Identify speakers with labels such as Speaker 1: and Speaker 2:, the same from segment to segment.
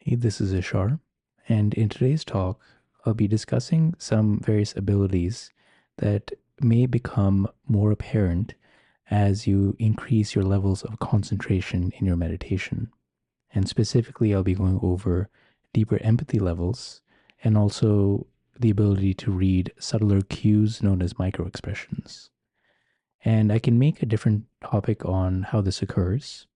Speaker 1: Hey, this is Ishar, and in today's talk, I'll be discussing some various abilities that may become more apparent as you increase your levels of concentration in your meditation. And specifically, I'll be going over deeper empathy levels and also the ability to read subtler cues known as microexpressions. And I can make a different topic on how this occurs,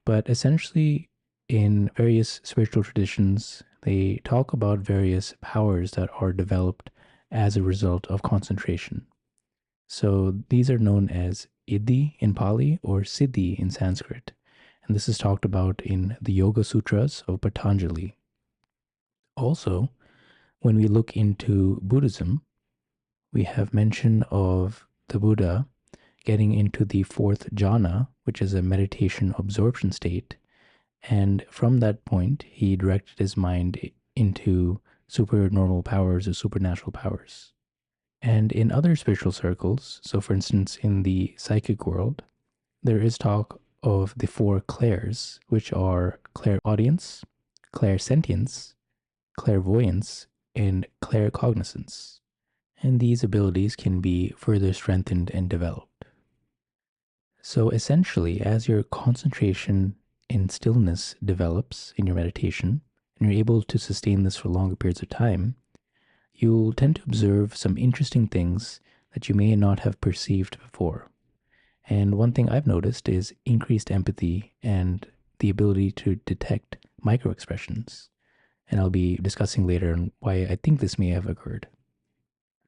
Speaker 1: but essentially, in various spiritual traditions, they talk about various powers that are developed as a result of concentration. So these are known as Iddhi in Pali or Siddhi in Sanskrit. And this is talked about in the Yoga Sutras of Patanjali. Also, when we look into Buddhism, we have mention of the Buddha getting into the fourth jhana, which is a meditation absorption state. And from that point, he directed his mind into supernormal powers or supernatural powers. And in other spiritual circles, so for instance, in the psychic world, there is talk of the four clairs, which are clairaudience, clairsentience, clairvoyance, and claircognizance. And these abilities can be further strengthened and developed. So essentially, as your concentration and stillness develops in your meditation, and you're able to sustain this for longer periods of time, you'll tend to observe some interesting things that you may not have perceived before. And one thing I've noticed is increased empathy and the ability to detect microexpressions. And I'll be discussing later on why I think this may have occurred.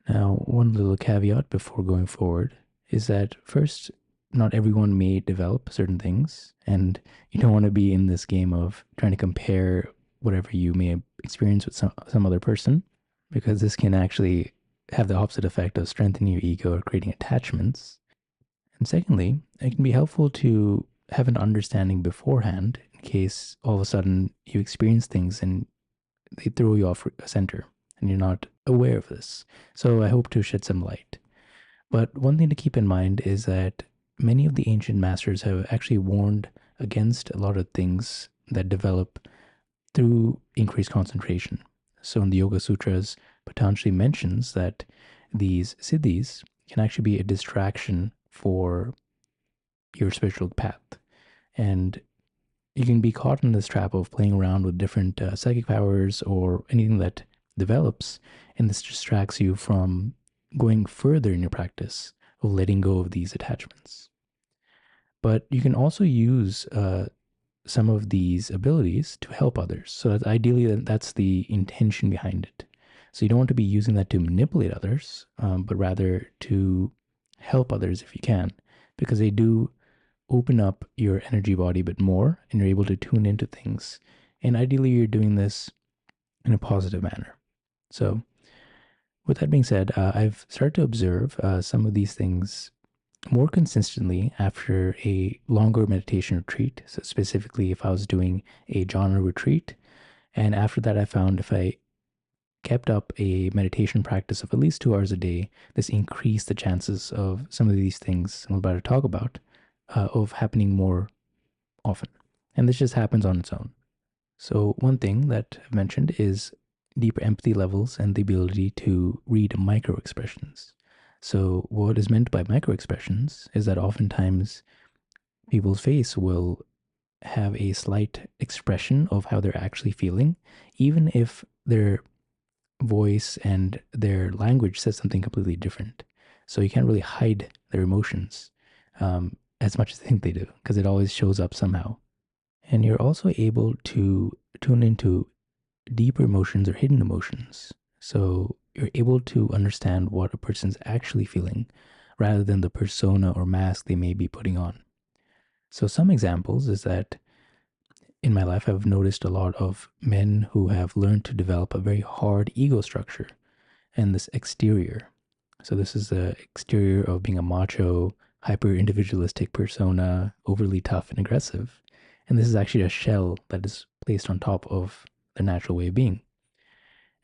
Speaker 1: Now, one little caveat before going forward is that first, not everyone may develop certain things, and you don't want to be in this game of trying to compare whatever you may experience with some other person, because this can actually have the opposite effect of strengthening your ego or creating attachments. And secondly, it can be helpful to have an understanding beforehand in case all of a sudden you experience things and they throw you off center and you're not aware of this. So I hope to shed some light. But one thing to keep in mind is that many of the ancient masters have actually warned against a lot of things that develop through increased concentration. So in the Yoga Sutras, Patanjali mentions that these siddhis can actually be a distraction for your spiritual path. And you can be caught in this trap of playing around with different psychic powers or anything that develops, and this distracts you from going further in your practice of letting go of these attachments. But you can also use some of these abilities to help others. So that ideally, that's the intention behind it. So you don't want to be using that to manipulate others, but rather to help others if you can, because they do open up your energy body a bit more and you're able to tune into things. And ideally, you're doing this in a positive manner. So, with that being said, I've started to observe some of these things more consistently after a longer meditation retreat. So, specifically, if I was doing a jhana retreat, and after that, I found if I kept up a meditation practice of at least 2 hours a day, this increased the chances of some of these things I'm about to talk about of happening more often. And this just happens on its own. So, one thing that I've mentioned is deeper empathy levels and the ability to read micro expressions. So, what is meant by micro expressions is that oftentimes people's face will have a slight expression of how they're actually feeling, even if their voice and their language says something completely different. So, you can't really hide their emotions as much as they think they do, because it always shows up somehow. And you're also able to tune into deeper emotions or hidden emotions. So you're able to understand what a person's actually feeling rather than the persona or mask they may be putting on. So, some examples is that in my life, I've noticed a lot of men who have learned to develop a very hard ego structure and this exterior. So, this is the exterior of being a macho, hyper individualistic persona, overly tough and aggressive. And this is actually a shell that is placed on top of their natural way of being.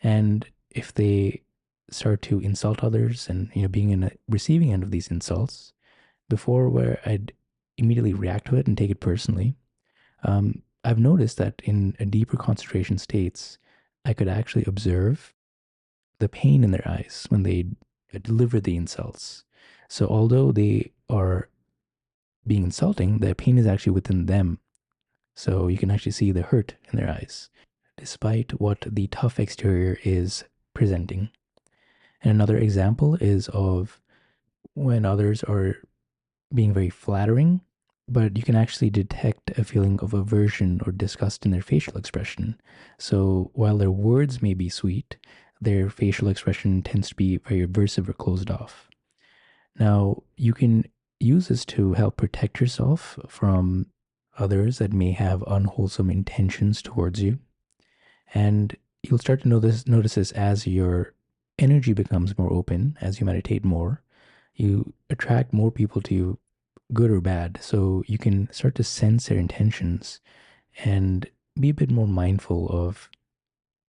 Speaker 1: And if they start to insult others and being in a receiving end of these insults, before where I'd immediately react to it and take it personally, I've noticed that in a deeper concentration states, I could actually observe the pain in their eyes when they deliver the insults. So although they are being insulting, the pain is actually within them. So you can actually see the hurt in their eyes, despite what the tough exterior is presenting. And another example is of when others are being very flattering, but you can actually detect a feeling of aversion or disgust in their facial expression. So while their words may be sweet, their facial expression tends to be very aversive or closed off. Now, you can use this to help protect yourself from others that may have unwholesome intentions towards you. And you'll start to notice this as your energy becomes more open, as you meditate more. You attract more people to you, good or bad. So you can start to sense their intentions and be a bit more mindful of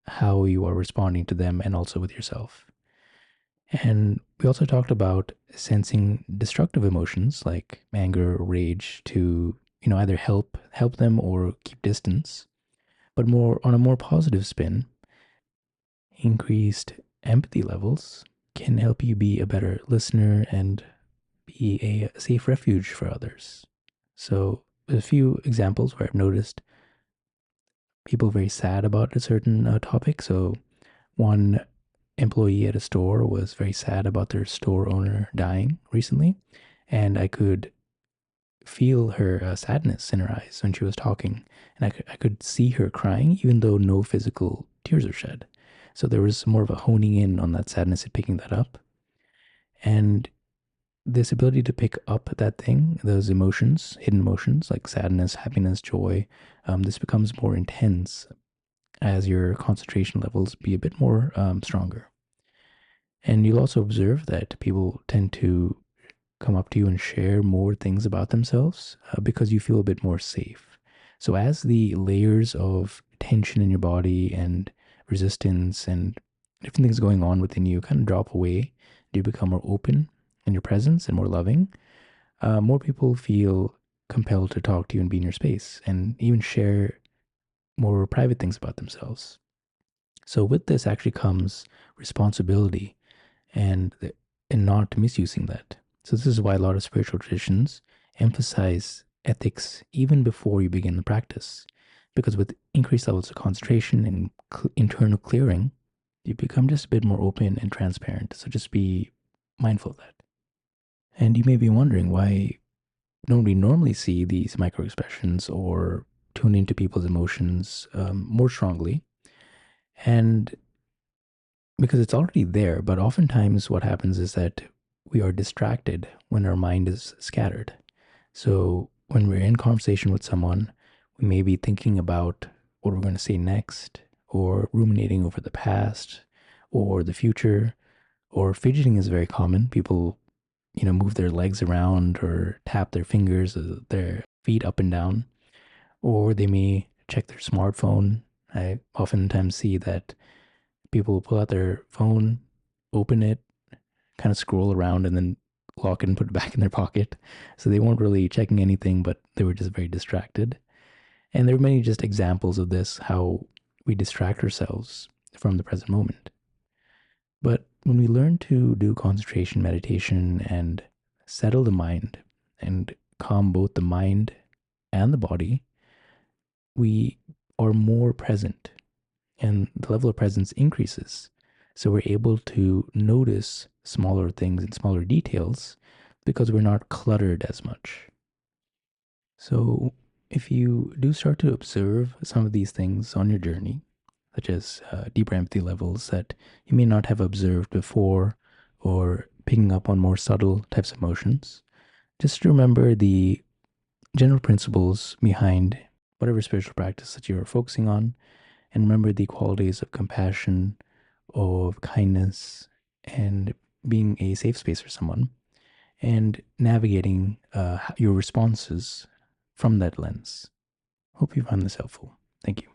Speaker 1: how you are responding to them and also with yourself. And we also talked about sensing destructive emotions like anger or rage to, either help them or keep distance. But more on a more positive spin, increased empathy levels can help you be a better listener and be a safe refuge for others. So, a few examples where I've noticed people very sad about a certain topic. So, one employee at a store was very sad about their store owner dying recently, and I could feel her sadness in her eyes when she was talking, and I could see her crying, even though no physical tears were shed. So there was more of a honing in on that sadness and picking that up. And this ability to pick up that thing, those emotions, hidden emotions like sadness, happiness, joy, this becomes more intense as your concentration levels be a bit more stronger. And you'll also observe that people tend to come up to you and share more things about themselves because you feel a bit more safe. So, as the layers of tension in your body and resistance and different things going on within you kind of drop away, you become more open in your presence and more loving. More people feel compelled to talk to you and be in your space and even share more private things about themselves. So, with this actually comes responsibility and not misusing that. So this is why a lot of spiritual traditions emphasize ethics even before you begin the practice, because with increased levels of concentration and internal clearing, you become just a bit more open and transparent. So just be mindful of that. And you may be wondering why don't we normally see these micro expressions or tune into people's emotions more strongly? And because it's already there, but oftentimes what happens is that we are distracted when our mind is scattered. So when we're in conversation with someone, we may be thinking about what we're going to say next, or ruminating over the past or the future, or fidgeting is very common. People, move their legs around or tap their fingers, their feet up and down, or they may check their smartphone. I oftentimes see that people pull out their phone, open it, kind of scroll around, and then lock it and put it back in their pocket. So they weren't really checking anything, but they were just very distracted. And there are many just examples of this, how we distract ourselves from the present moment. But when we learn to do concentration meditation and settle the mind and calm both the mind and the body, we are more present and the level of presence increases. So we're able to notice smaller things and smaller details because we're not cluttered as much. So if you do start to observe some of these things on your journey, such as deeper empathy levels that you may not have observed before, or picking up on more subtle types of emotions, just remember the general principles behind whatever spiritual practice that you're focusing on, and remember the qualities of compassion, of kindness, and being a safe space for someone, and navigating your responses from that lens. Hope you found this helpful. Thank you.